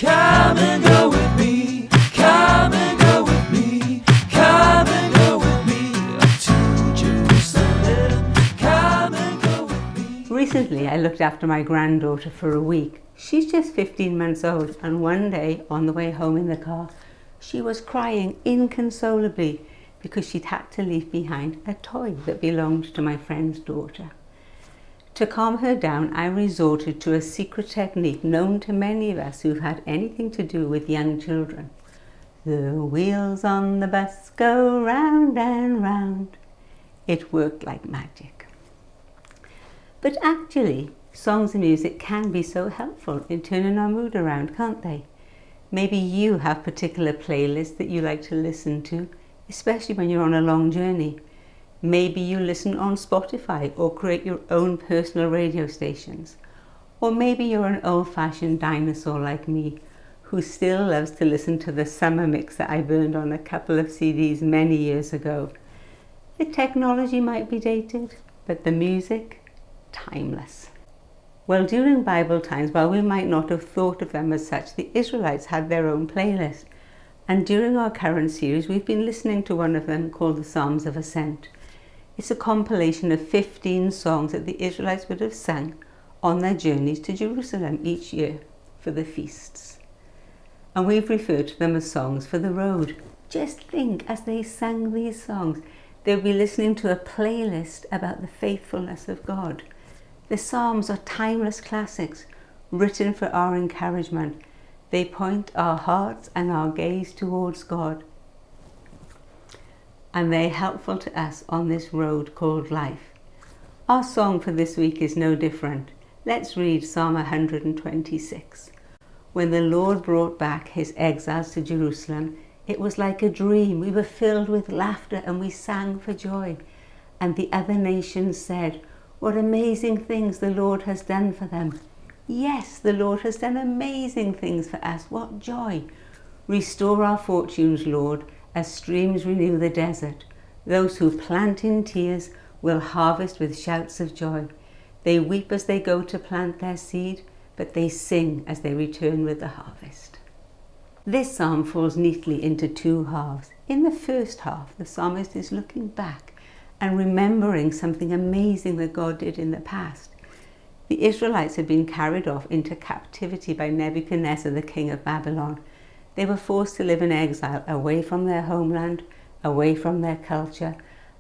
Come and go with me, come and go with me, come and go with me up to Jerusalem, come and go with me. Recently, I looked after my granddaughter for a week. She's just 15 months old, and one day on the way home in the car, she was crying inconsolably because she'd had to leave behind a toy that belonged to my friend's daughter. To calm her down, I resorted to a secret technique known to many of us who've had anything to do with young children. The wheels on the bus go round and round. It worked like magic. But actually, songs and music can be so helpful in turning our mood around, can't they? Maybe you have particular playlists that you like to listen to, especially when you're on a long journey. Maybe you listen on Spotify or create your own personal radio stations. Or maybe you're an old-fashioned dinosaur like me, who still loves to listen to the summer mix that I burned on a couple of CDs many years ago. The technology might be dated, but the music, timeless. Well, during Bible times, while we might not have thought of them as such, the Israelites had their own playlist. And during our current series, we've been listening to one of them called the Psalms of Ascent. It's a compilation of 15 songs that the Israelites would have sung on their journeys to Jerusalem each year for the feasts. And we've referred to them as songs for the road. Just think, as they sang these songs, they'll be listening to a playlist about the faithfulness of God. The Psalms are timeless classics, written for our encouragement. They point our hearts and our gaze towards God. And they're helpful to us on this road called life. Our song for this week is no different. Let's read Psalm 126. When the Lord brought back his exiles to Jerusalem, it was like a dream. We were filled with laughter and we sang for joy. And the other nations said, "What amazing things the Lord has done for them." Yes, the Lord has done amazing things for us. What joy. Restore our fortunes, Lord, as streams renew the desert. Those who plant in tears will harvest with shouts of joy. They weep as they go to plant their seed, but they sing as they return with the harvest. This psalm falls neatly into two halves. In the first half, the psalmist is looking back and remembering something amazing that God did in the past. The Israelites had been carried off into captivity by Nebuchadnezzar, the king of Babylon. They were forced to live in exile, away from their homeland, away from their culture,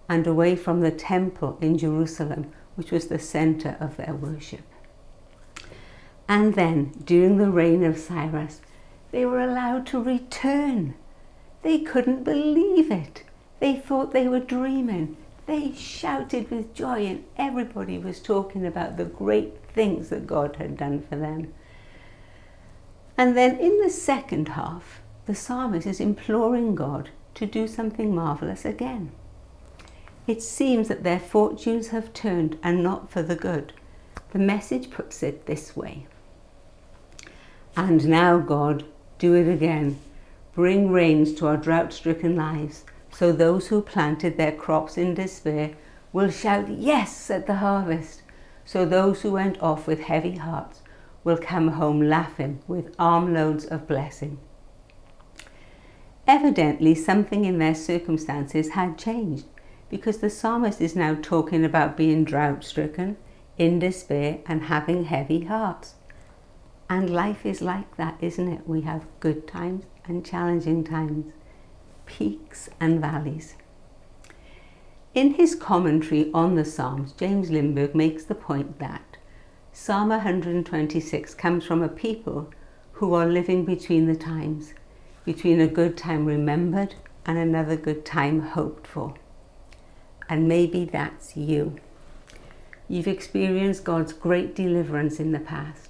and away from the temple in Jerusalem, which was the center of their worship. And then, during the reign of Cyrus, they were allowed to return. They couldn't believe it. They thought they were dreaming. They shouted with joy, and everybody was talking about the great things that God had done for them. And then in the second half, the psalmist is imploring God to do something marvelous again. It seems that their fortunes have turned, and not for the good. The message puts it this way. And now, God, do it again. Bring rains to our drought-stricken lives, so those who planted their crops in despair will shout yes at the harvest. So those who went off with heavy hearts will come home laughing with armloads of blessing. Evidently, something in their circumstances had changed, because the psalmist is now talking about being drought-stricken, in despair, and having heavy hearts. And life is like that, isn't it? We have good times and challenging times, peaks and valleys. In his commentary on the Psalms, James Lindbergh makes the point that Psalm 126 comes from a people who are living between the times, between a good time remembered and another good time hoped for. And maybe that's you. You've experienced God's great deliverance in the past,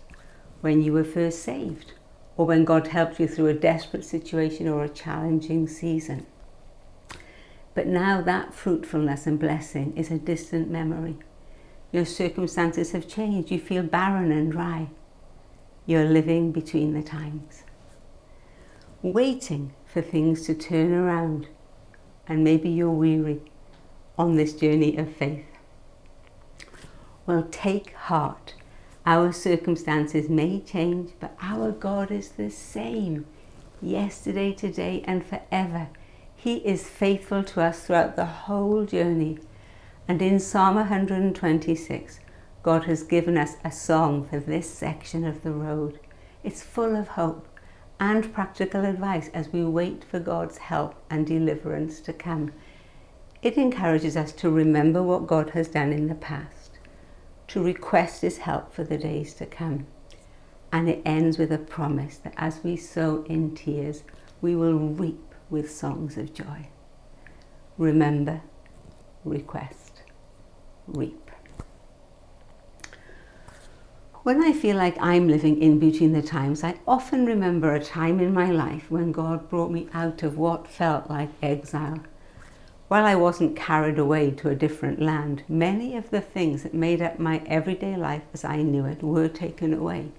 when you were first saved, or when God helped you through a desperate situation or a challenging season. But now that fruitfulness and blessing is a distant memory. Your circumstances have changed. You feel barren and dry. You're living between the times, waiting for things to turn around. And maybe you're weary on this journey of faith. Well, take heart Our circumstances may change, but our God is the same, yesterday, today, and forever. He is faithful to us throughout the whole journey. And in Psalm 126, God has given us a song for this section of the road. It's full of hope and practical advice as we wait for God's help and deliverance to come. It encourages us to remember what God has done in the past, to request His help for the days to come. And it ends with a promise that as we sow in tears, we will reap with songs of joy. Remember, request, reap. When I feel like I'm living in between the times, I often remember a time in my life when God brought me out of what felt like exile. While I wasn't carried away to a different land, many of the things that made up my everyday life as I knew it were taken away.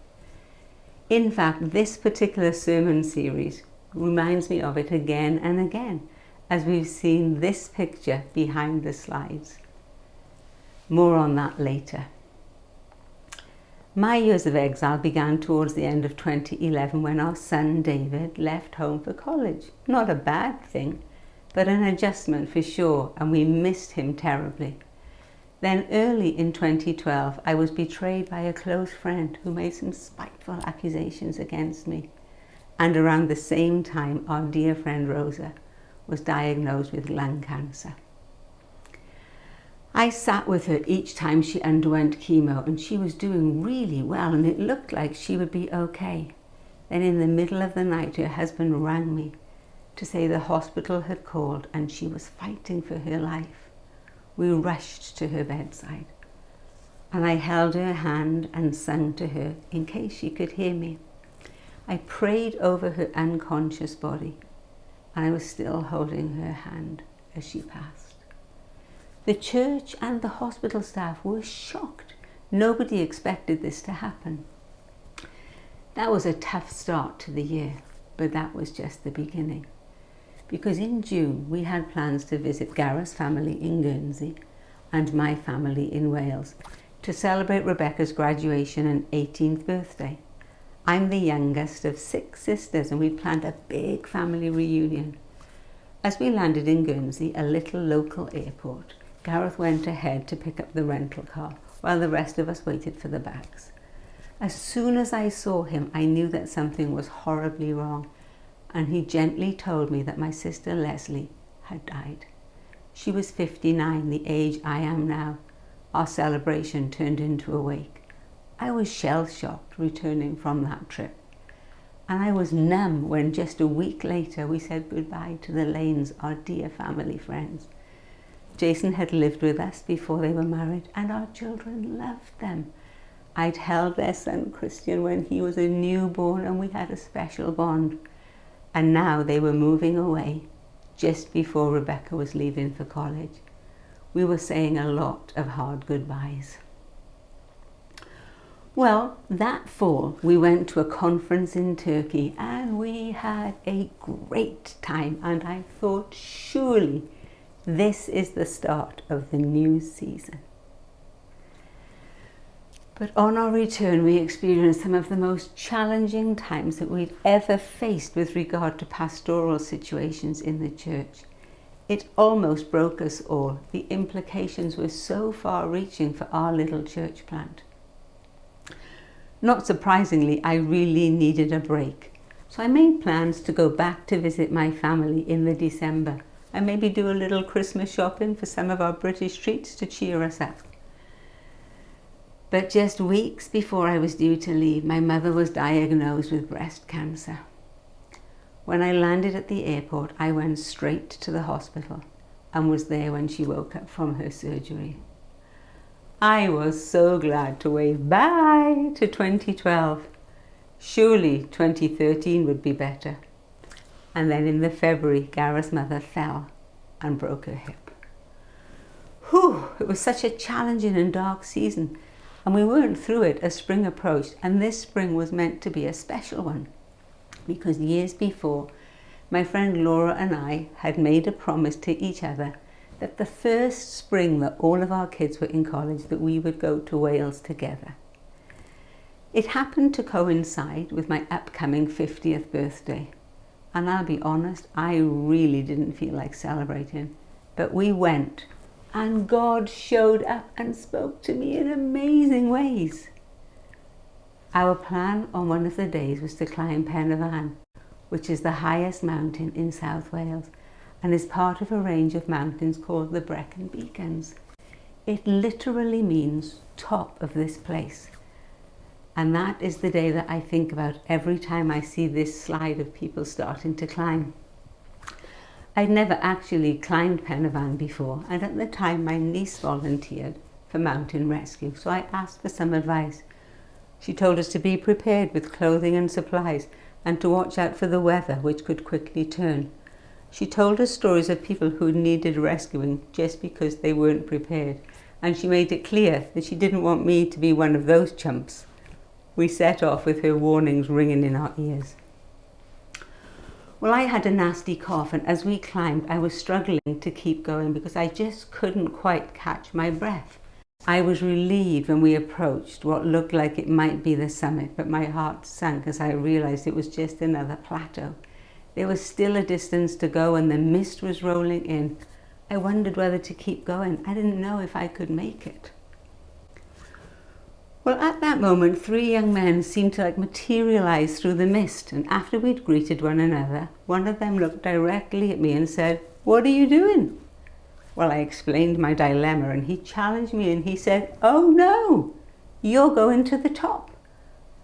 In fact, this particular sermon series reminds me of it again and again, as we've seen this picture behind the slides. More on that later. My years of exile began towards the end of 2011 when our son David left home for college. Not a bad thing, but an adjustment for sure, and we missed him terribly. Then early in 2012, I was betrayed by a close friend who made some spiteful accusations against me. And around the same time, our dear friend Rosa was diagnosed with lung cancer. I sat with her each time she underwent chemo, and she was doing really well, and it looked like she would be okay. Then in the middle of the night, her husband rang me to say the hospital had called and she was fighting for her life. We rushed to her bedside, and I held her hand and sung to her in case she could hear me. I prayed over her unconscious body, and I was still holding her hand as she passed. The church and the hospital staff were shocked. Nobody expected this to happen. That was a tough start to the year, but that was just the beginning. Because in June, we had plans to visit Gareth's family in Guernsey and my family in Wales to celebrate Rebecca's graduation and 18th birthday. I'm the youngest of 6 sisters, and we planned a big family reunion. As we landed in Guernsey, a little local airport, Gareth went ahead to pick up the rental car while the rest of us waited for the bags. As soon as I saw him, I knew that something was horribly wrong, and he gently told me that my sister Leslie had died. She was 59, the age I am now. Our celebration turned into a wake. I was shell-shocked returning from that trip, and I was numb when just a week later we said goodbye to the Lanes, our dear family friends. Jason had lived with us before they were married, and our children loved them. I'd held their son Christian when he was a newborn, and we had a special bond. And now they were moving away just before Rebecca was leaving for college. We were saying a lot of hard goodbyes. Well, that fall we went to a conference in Turkey, and we had a great time, and I thought surely this is the start of the new season. But on our return, we experienced some of the most challenging times that we'd ever faced with regard to pastoral situations in the church. It almost broke us all. The implications were so far-reaching for our little church plant. Not surprisingly, I really needed a break. So I made plans to go back to visit my family in the December and maybe do a little Christmas shopping for some of our British treats to cheer us up. But just weeks before I was due to leave, my mother was diagnosed with breast cancer. When I landed at the airport, I went straight to the hospital and was there when she woke up from her surgery. I was so glad to wave bye to 2012. Surely 2013 would be better. And then in the February, Gareth's mother fell and broke her hip. Whew, it was such a challenging and dark season, and we weren't through it as spring approached, and this spring was meant to be a special one, because years before, my friend Laura and I had made a promise to each other that the first spring that all of our kids were in college, that we would go to Wales together. It happened to coincide with my upcoming 50th birthday. And I'll be honest, I really didn't feel like celebrating. But we went, and God showed up and spoke to me in amazing ways. Our plan on one of the days was to climb Pen y Fan, which is the highest mountain in South Wales and is part of a range of mountains called the Brecon Beacons. It literally means top of this place. And that is the day that I think about every time I see this slide of people starting to climb. I'd never actually climbed Pen y Fan before, and at the time my niece volunteered for mountain rescue, so I asked for some advice. She told us to be prepared with clothing and supplies and to watch out for the weather, which could quickly turn. She told us stories of people who needed rescuing just because they weren't prepared, and she made it clear that she didn't want me to be one of those chumps. We set off with her warnings ringing in our ears. Well, I had a nasty cough, and as we climbed, I was struggling to keep going because I just couldn't quite catch my breath. I was relieved when we approached what looked like it might be the summit, but my heart sank as I realized it was just another plateau. There was still a distance to go, and the mist was rolling in. I wondered whether to keep going. I didn't know if I could make it. Well, at that moment, 3 young men seemed to materialize through the mist, and after we'd greeted one another, one of them looked directly at me and said, "What are you doing?" Well, I explained my dilemma, and he challenged me and he said, "Oh no, you're going to the top."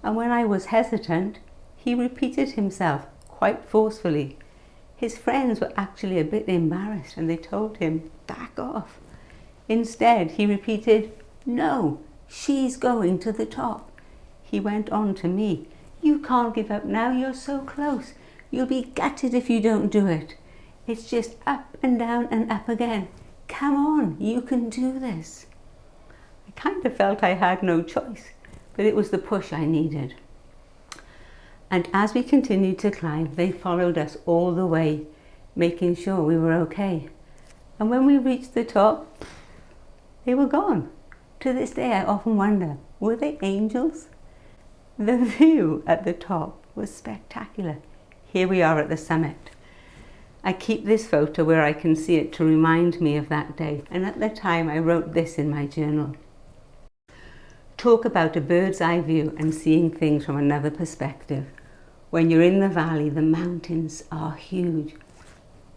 And when I was hesitant, he repeated himself quite forcefully. His friends were actually a bit embarrassed and they told him, "Back off." Instead, he repeated, "No, she's going to the top." He went on to me, "You can't give up now, you're so close. You'll be gutted if you don't do it. It's just up and down and up again. Come on, you can do this." I kind of felt I had no choice, but it was the push I needed. And as we continued to climb, they followed us all the way, making sure we were okay. And when we reached the top, they were gone. To this day, I often wonder, were they angels? The view at the top was spectacular. Here we are at the summit. I keep this photo where I can see it to remind me of that day, and at the time I wrote this in my journal. Talk about a bird's eye view and seeing things from another perspective. When you're in the valley, the mountains are huge.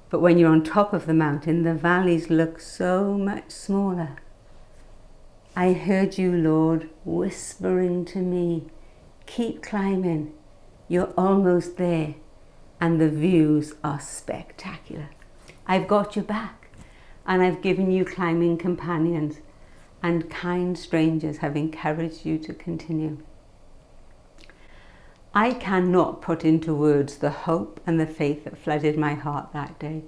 But when you're on top of the mountain, the valleys look so much smaller. I heard you, Lord, whispering to me, "Keep climbing, you're almost there, and the views are spectacular. I've got your back, and I've given you climbing companions, and kind strangers have encouraged you to continue." I cannot put into words the hope and the faith that flooded my heart that day.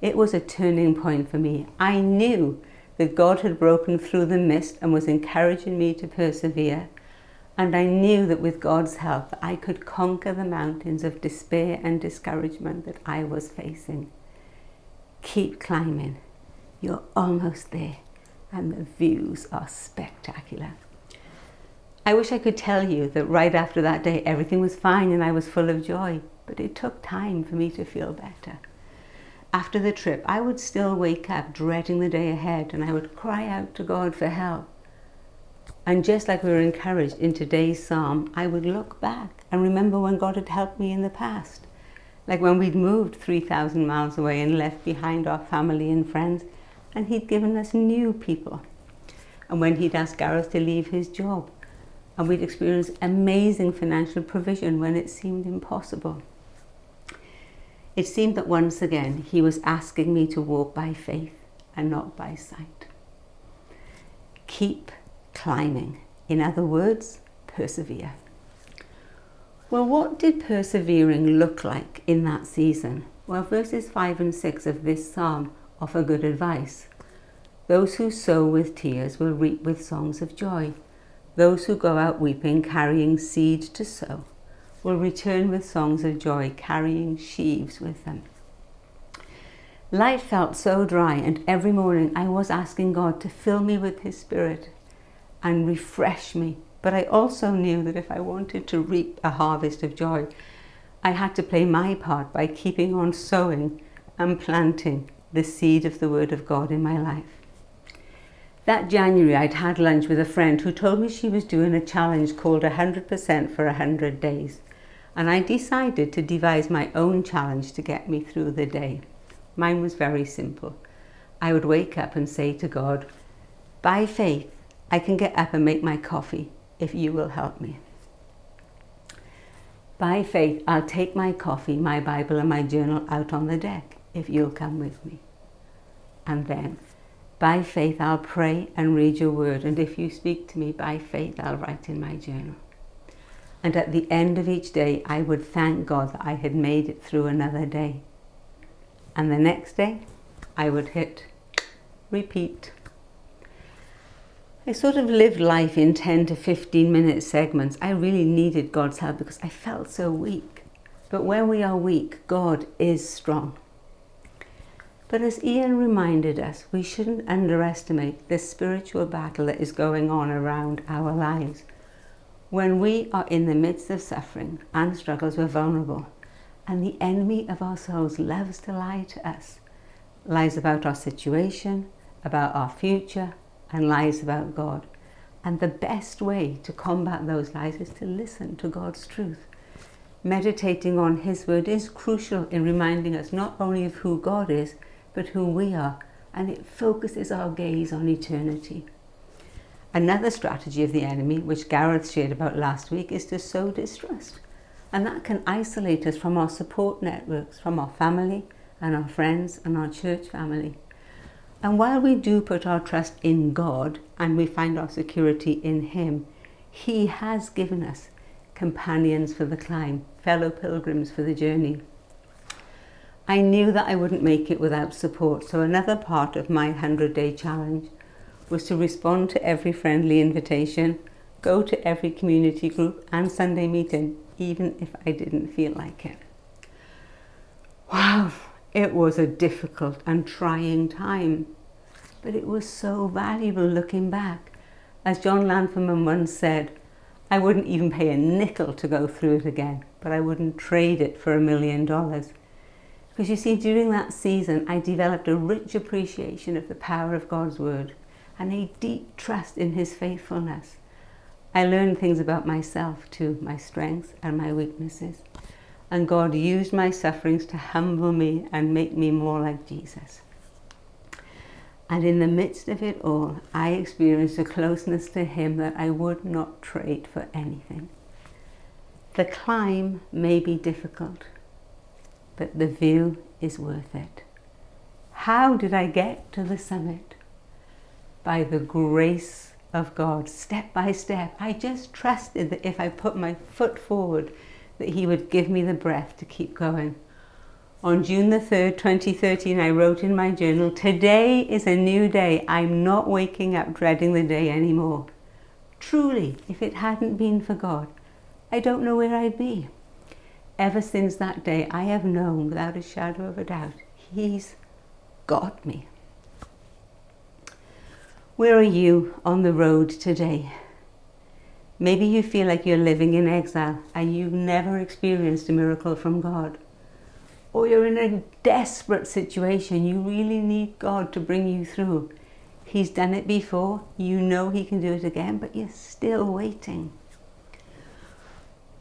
It was a turning point for me. I knew that God had broken through the mist and was encouraging me to persevere. And I knew that with God's help, I could conquer the mountains of despair and discouragement that I was facing. Keep climbing. You're almost there, and the views are spectacular. I wish I could tell you that right after that day, everything was fine and I was full of joy, but it took time for me to feel better. After the trip, I would still wake up dreading the day ahead, and I would cry out to God for help. And just like we were encouraged in today's psalm, I would look back and remember when God had helped me in the past. Like when we'd moved 3,000 miles away and left behind our family and friends, and he'd given us new people. And when he'd asked Gareth to leave his job, and we'd experienced amazing financial provision when it seemed impossible. It seemed that once again, he was asking me to walk by faith and not by sight. Keep climbing. In other words, persevere. Well, what did persevering look like in that season? Well, verses 5 and 6 of this psalm offer good advice. Those who sow with tears will reap with songs of joy. Those who go out weeping, carrying seed to sow, will return with songs of joy, carrying sheaves with them. Life felt so dry, and every morning I was asking God to fill me with his Spirit and refresh me, But I also knew that if I wanted to reap a harvest of joy, I had to play my part by keeping on sowing and planting the seed of the Word of God in my life. That January, I'd had lunch with a friend who told me she was doing a challenge called 100% for 100 days. And I decided to devise my own challenge to get me through the day. Mine was very simple. I would wake up and say to God, by faith, I can get up and make my coffee if you will help me. By faith, I'll take my coffee, my Bible and my journal out on the deck if you'll come with me. And then, by faith, I'll pray and read your word, and if you speak to me, by faith, I'll write in my journal. And at the end of each day, I would thank God that I had made it through another day. And the next day, I would hit repeat. I sort of lived life in 10 to 15 minute segments. I really needed God's help because I felt so weak. But when we are weak, God is strong. But as Ian reminded us, we shouldn't underestimate the spiritual battle that is going on around our lives. When we are in the midst of suffering and struggles, we're vulnerable. And the enemy of our souls loves to lie to us. Lies about our situation, about our future, and lies about God. And the best way to combat those lies is to listen to God's truth. Meditating on His word is crucial in reminding us not only of who God is, but who we are, and it focuses our gaze on eternity. Another strategy of the enemy, which Gareth shared about last week, is to sow distrust. And that can isolate us from our support networks, from our family and our friends and our church family. And while we do put our trust in God and we find our security in Him, He has given us companions for the climb, fellow pilgrims for the journey. I knew that I wouldn't make it without support, so another part of my 100-day challenge was to respond to every friendly invitation, go to every community group and Sunday meeting, even if I didn't feel like it. Wow, it was a difficult and trying time, but it was so valuable looking back. As John Lanferman once said, I wouldn't even pay a nickel to go through it again, but I wouldn't trade it for $1 million. Because you see, during that season, I developed a rich appreciation of the power of God's word and a deep trust in His faithfulness. I learned things about myself too, my strengths and my weaknesses. And God used my sufferings to humble me and make me more like Jesus. And in the midst of it all, I experienced a closeness to Him that I would not trade for anything. The climb may be difficult, but the view is worth it. How did I get to the summit? By the grace of God, step by step. I just trusted that if I put my foot forward, that He would give me the breath to keep going. On June the 3rd, 2013, I wrote in my journal, today is a new day. I'm not waking up dreading the day anymore. Truly, if it hadn't been for God, I don't know where I'd be. Ever since that day, I have known without a shadow of a doubt, He's got me. Where are you on the road today? Maybe you feel like you're living in exile and you've never experienced a miracle from God. Or you're in a desperate situation. You really need God to bring you through. He's done it before. You know He can do it again, but you're still waiting.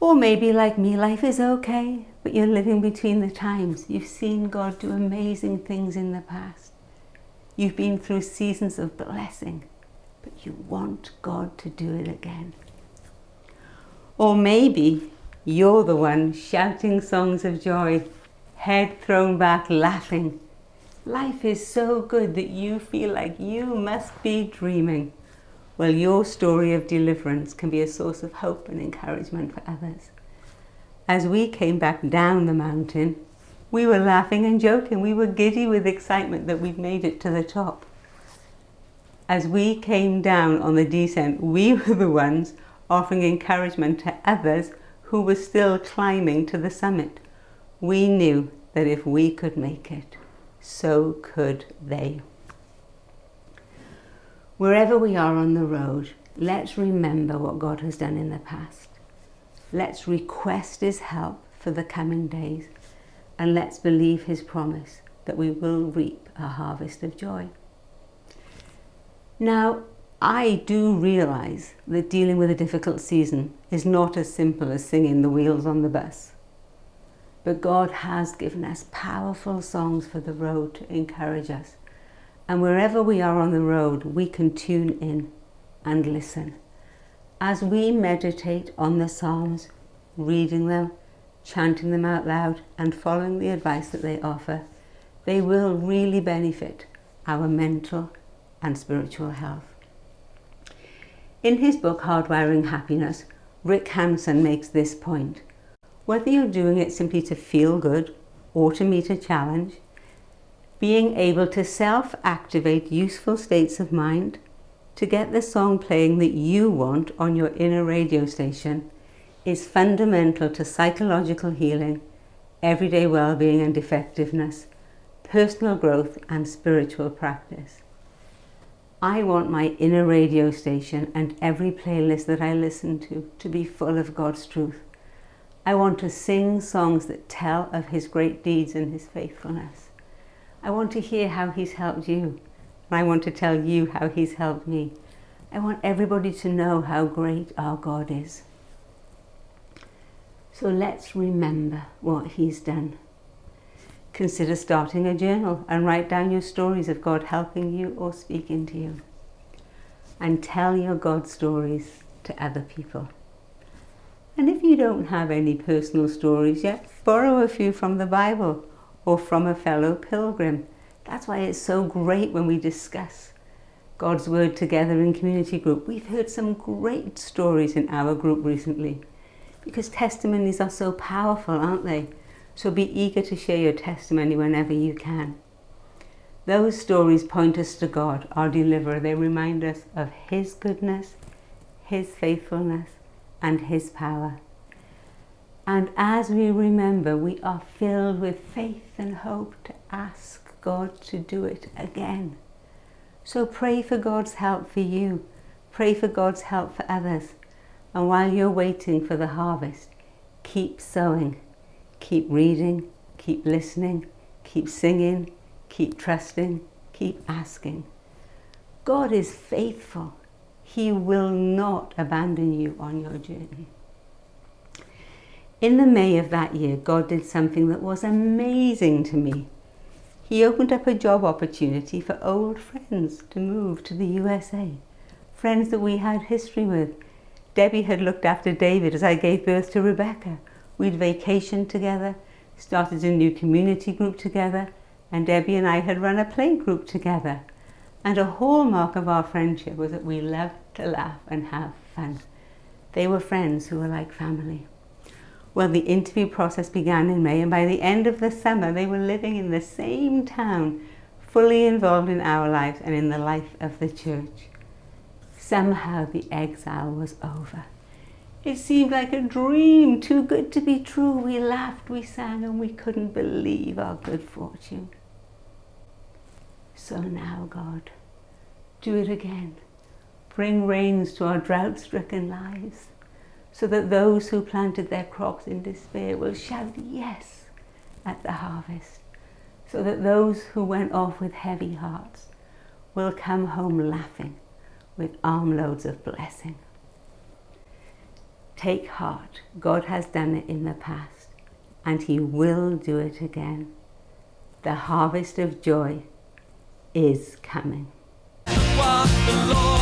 Or maybe like me, life is okay, but you're living between the times. You've seen God do amazing things in the past. You've been through seasons of blessing, but you want God to do it again. Or maybe you're the one shouting songs of joy, head thrown back, laughing. Life is so good that you feel like you must be dreaming. Well, your story of deliverance can be a source of hope and encouragement for others. As we came back down the mountain, we were laughing and joking. We were giddy with excitement that we'd made it to the top. As we came down on the descent, we were the ones offering encouragement to others who were still climbing to the summit. We knew that if we could make it, so could they. Wherever we are on the road, Let's remember what God has done in the past. Let's request his help for the coming days, and let's believe his promise that we will reap a harvest of joy. Now, I do realise that dealing with a difficult season is not as simple as singing the wheels on the bus. But God has given us powerful songs for the road to encourage us. And wherever we are on the road, we can tune in and listen. As we meditate on the Psalms, reading them, chanting them out loud, and following the advice that they offer, they will really benefit our mental and spiritual health. In his book, Hardwiring Happiness, Rick Hanson makes this point. Whether you're doing it simply to feel good or to meet a challenge, being able to self-activate useful states of mind to get the song playing that you want on your inner radio station is fundamental to psychological healing, everyday well-being and effectiveness, personal growth and spiritual practice. I want my inner radio station and every playlist that I listen to be full of God's truth. I want to sing songs that tell of his great deeds and his faithfulness. I want to hear how he's helped you, and I want to tell you how he's helped me. I want everybody to know how great our God is. So let's remember what he's done. Consider starting a journal and write down your stories of God helping you or speaking to you. And tell your God stories to other people. And if you don't have any personal stories yet, borrow a few from the Bible or from a fellow pilgrim. That's why it's so great when we discuss God's word together in community group. We've heard some great stories in our group recently because testimonies are so powerful, aren't they? So be eager to share your testimony whenever you can. Those stories point us to God, our deliverer. They remind us of his goodness, his faithfulness, and his power. And as we remember, we are filled with faith and hope to ask God to do it again. So pray for God's help for you. Pray for God's help for others. And while you're waiting for the harvest, keep sowing. Keep reading, keep listening, keep singing, keep trusting, keep asking. God is faithful. He will not abandon you on your journey. In the May of that year, God did something that was amazing to me. He opened up a job opportunity for old friends to move to the USA. Friends that we had history with. Debbie had looked after David as I gave birth to Rebecca. We'd vacationed together, started a new community group together, and Debbie and I had run a play group together. And a hallmark of our friendship was that we loved to laugh and have fun. They were friends who were like family. Well, the interview process began in May, and by the end of the summer, they were living in the same town, fully involved in our lives and in the life of the church. Somehow the exile was over. It seemed like a dream, too good to be true. We laughed, we sang, and we couldn't believe our good fortune. So now, God, do it again. Bring rains to our drought-stricken lives, so that those who planted their crops in despair will shout yes at the harvest, so that those who went off with heavy hearts will come home laughing with armloads of blessing. Take heart, God has done it in the past, and he will do it again. The harvest of joy is coming. What the Lord